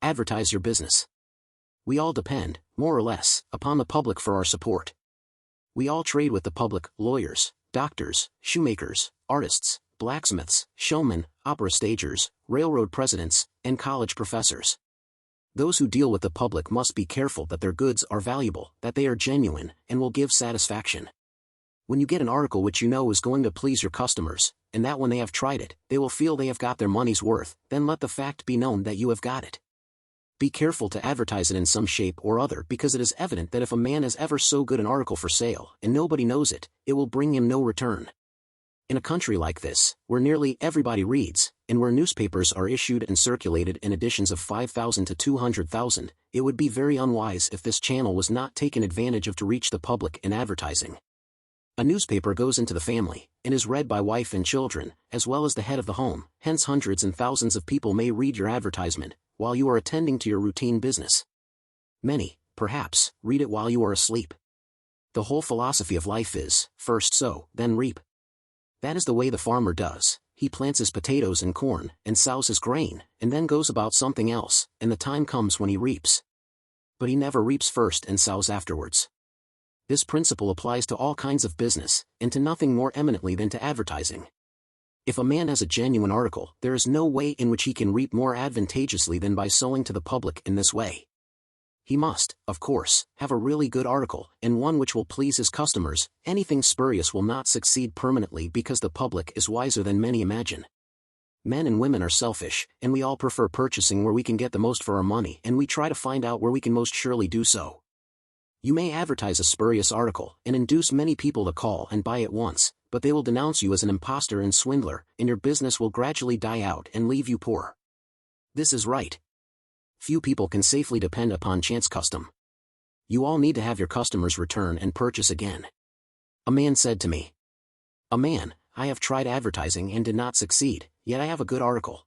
Advertise your business. We all depend, more or less, upon the public for our support. We all trade with the public: lawyers, doctors, shoemakers, artists, blacksmiths, showmen, opera stagers, railroad presidents, and college professors. Those who deal with the public must be careful that their goods are valuable, that they are genuine, and will give satisfaction. When you get an article which you know is going to please your customers, and that when they have tried it, they will feel they have got their money's worth, then let the fact be known that you have got it. Be careful to advertise it in some shape or other, because it is evident that if a man has ever so good an article for sale, and nobody knows it, it will bring him no return. In a country like this, where nearly everybody reads, and where newspapers are issued and circulated in editions of 5,000 to 200,000, it would be very unwise if this channel was not taken advantage of to reach the public in advertising. A newspaper goes into the family, and is read by wife and children, as well as the head of the home, hence hundreds and thousands of people may read your advertisement, while you are attending to your routine business. Many, perhaps, read it while you are asleep. The whole philosophy of life is, first sow, then reap. That is the way the farmer does. He plants his potatoes and corn, and sows his grain, and then goes about something else, and the time comes when he reaps. But he never reaps first and sows afterwards. This principle applies to all kinds of business, and to nothing more eminently than to advertising. If a man has a genuine article, there is no way in which he can reap more advantageously than by selling to the public in this way. He must, of course, have a really good article, and one which will please his customers. Anything spurious will not succeed permanently, because the public is wiser than many imagine. Men and women are selfish, and we all prefer purchasing where we can get the most for our money, and we try to find out where we can most surely do so. You may advertise a spurious article, and induce many people to call and buy at once, but they will denounce you as an impostor and swindler, and your business will gradually die out and leave you poor. This is right. Few people can safely depend upon chance custom. You all need to have your customers return and purchase again. A man said to me, "A man, I have tried advertising and did not succeed, yet I have a good article."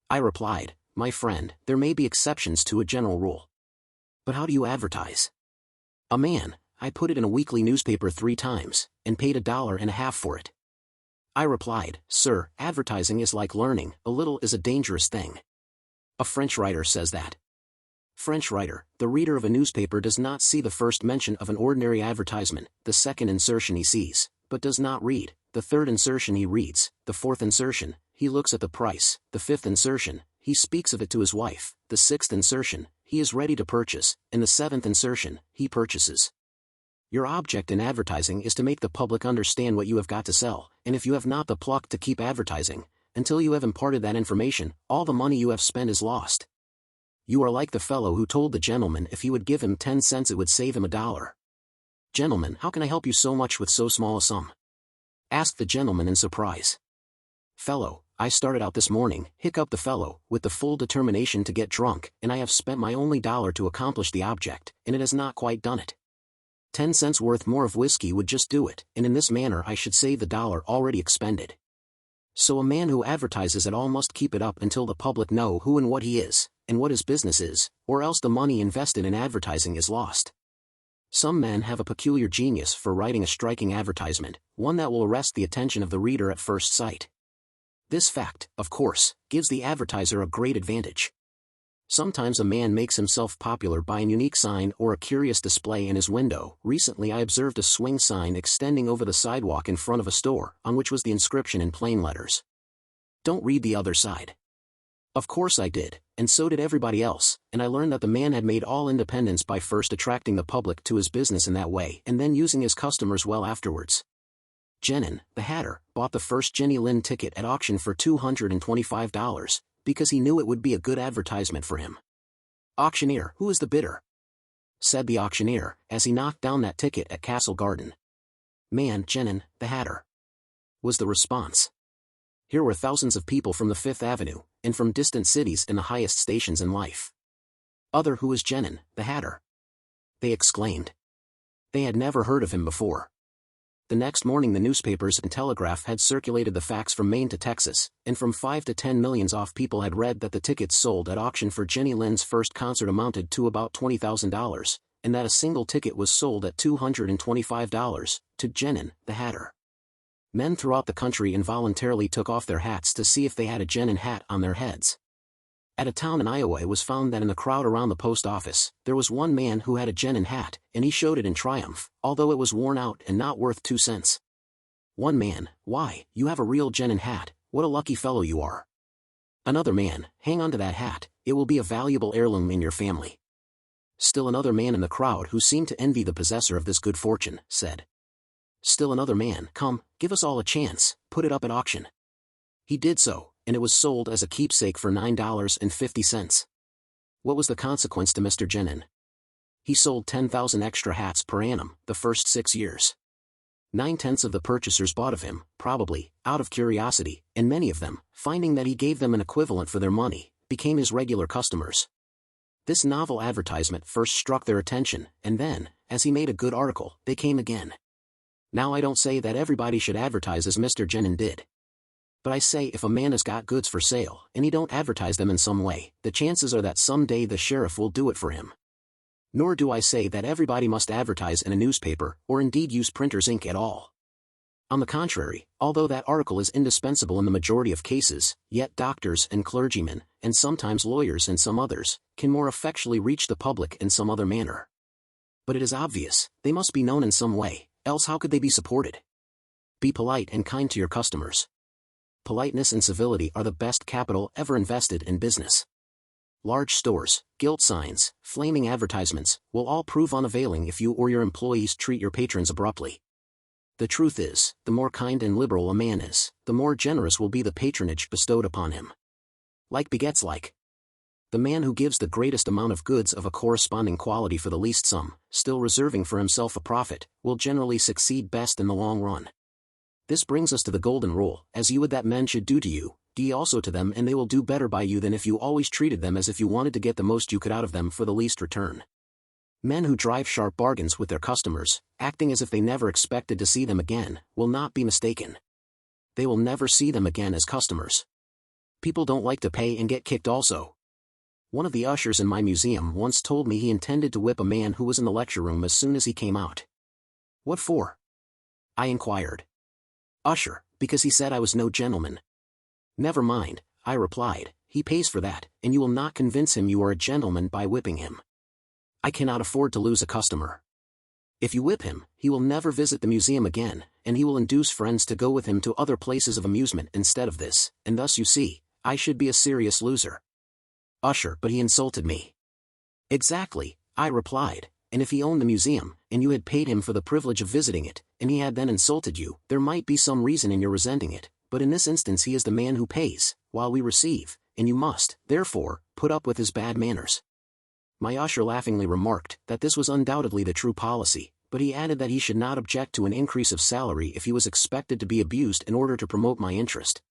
I replied, "My friend, there may be exceptions to a general rule. But how do you advertise?" "A man, I put it in a weekly newspaper 3 times, and paid $1.50 for it." I replied, "Sir, advertising is like learning, a little is a dangerous thing." A French writer says that. French writer: the reader of a newspaper does not see the first mention of an ordinary advertisement, the second insertion he sees, but does not read, the third insertion he reads, the fourth insertion, he looks at the price, the fifth insertion, he speaks of it to his wife, the sixth insertion, he is ready to purchase, and the seventh insertion, he purchases. Your object in advertising is to make the public understand what you have got to sell, and if you have not the pluck to keep advertising, until you have imparted that information, all the money you have spent is lost. You are like the fellow who told the gentleman if he would give him 10 cents it would save him $1. "Gentlemen, how can I help you so much with so small a sum?" asked the gentleman in surprise. "Fellow, I started out this morning," hiccuped the fellow, "with the full determination to get drunk, and I have spent my only $1 to accomplish the object, and it has not quite done it. 10 cents worth more of whiskey would just do it, and in this manner I should save the $1 already expended." So a man who advertises at all must keep it up until the public know who and what he is, and what his business is, or else the money invested in advertising is lost. Some men have a peculiar genius for writing a striking advertisement, one that will arrest the attention of the reader at first sight. This fact, of course, gives the advertiser a great advantage. Sometimes a man makes himself popular by an unique sign or a curious display in his window. Recently I observed a swing sign extending over the sidewalk in front of a store, on which was the inscription in plain letters, "Don't read the other side." Of course I did, and so did everybody else, and I learned that the man had made all independence by first attracting the public to his business in that way and then using his customers well afterwards. Genin, the hatter, bought the first Jenny Lind ticket at auction for $225, because he knew it would be a good advertisement for him. "Auctioneer, who is the bidder?" said the auctioneer, as he knocked down that ticket at Castle Garden. "Man, Genin, the hatter," was the response. Here were thousands of people from the Fifth Avenue, and from distant cities and the highest stations in life. "Other, who is Genin, the hatter?" they exclaimed. They had never heard of him before. The next morning the newspapers and telegraph had circulated the facts from Maine to Texas, and from 5 to 10 millions off people had read that the tickets sold at auction for Jenny Lind's first concert amounted to about $20,000, and that a single ticket was sold at $225, to Genin, the hatter. Men throughout the country involuntarily took off their hats to see if they had a Genin hat on their heads. At a town in Iowa, it was found that in the crowd around the post office, there was one man who had a genin hat, and he showed it in triumph, although it was worn out and not worth 2 cents. One man, why, you have a real genin hat, what a lucky fellow you are. Another man, hang on to that hat, it will be a valuable heirloom in your family. Still another man in the crowd who seemed to envy the possessor of this good fortune, said. Still another man, come, give us all a chance, put it up at auction. He did so, and it was sold as a keepsake for $9.50. What was the consequence to Mr. Genin? He sold 10,000 extra hats per annum, the first 6 years. 9/10 of the purchasers bought of him, probably, out of curiosity, and many of them, finding that he gave them an equivalent for their money, became his regular customers. This novel advertisement first struck their attention, and then, as he made a good article, they came again. Now I don't say that everybody should advertise as Mr. Genin did. But I say if a man has got goods for sale, and he don't advertise them in some way, the chances are that someday the sheriff will do it for him. Nor do I say that everybody must advertise in a newspaper, or indeed use printer's ink at all. On the contrary, although that article is indispensable in the majority of cases, yet doctors and clergymen, and sometimes lawyers and some others, can more effectually reach the public in some other manner. But it is obvious, they must be known in some way, else how could they be supported? Be polite and kind to your customers. Politeness and civility are the best capital ever invested in business. Large stores, gilt signs, flaming advertisements, will all prove unavailing if you or your employees treat your patrons abruptly. The truth is, the more kind and liberal a man is, the more generous will be the patronage bestowed upon him. Like begets like. The man who gives the greatest amount of goods of a corresponding quality for the least sum, still reserving for himself a profit, will generally succeed best in the long run. This brings us to the golden rule, as you would that men should do to you, do ye also to them, and they will do better by you than if you always treated them as if you wanted to get the most you could out of them for the least return. Men who drive sharp bargains with their customers, acting as if they never expected to see them again, will not be mistaken. They will never see them again as customers. People don't like to pay and get kicked also. One of the ushers in my museum once told me he intended to whip a man who was in the lecture room as soon as he came out. What for? I inquired. Usher, because he said I was no gentleman. Never mind, I replied, he pays for that, and you will not convince him you are a gentleman by whipping him. I cannot afford to lose a customer. If you whip him, he will never visit the museum again, and he will induce friends to go with him to other places of amusement instead of this, and thus you see, I should be a serious loser. Usher, but he insulted me. Exactly, I replied, and if he owned the museum, and you had paid him for the privilege of visiting it, and he had then insulted you, there might be some reason in your resenting it. But in this instance he is the man who pays, while we receive, and you must, therefore, put up with his bad manners. My usher laughingly remarked that this was undoubtedly the true policy, but he added that he should not object to an increase of salary if he was expected to be abused in order to promote my interest.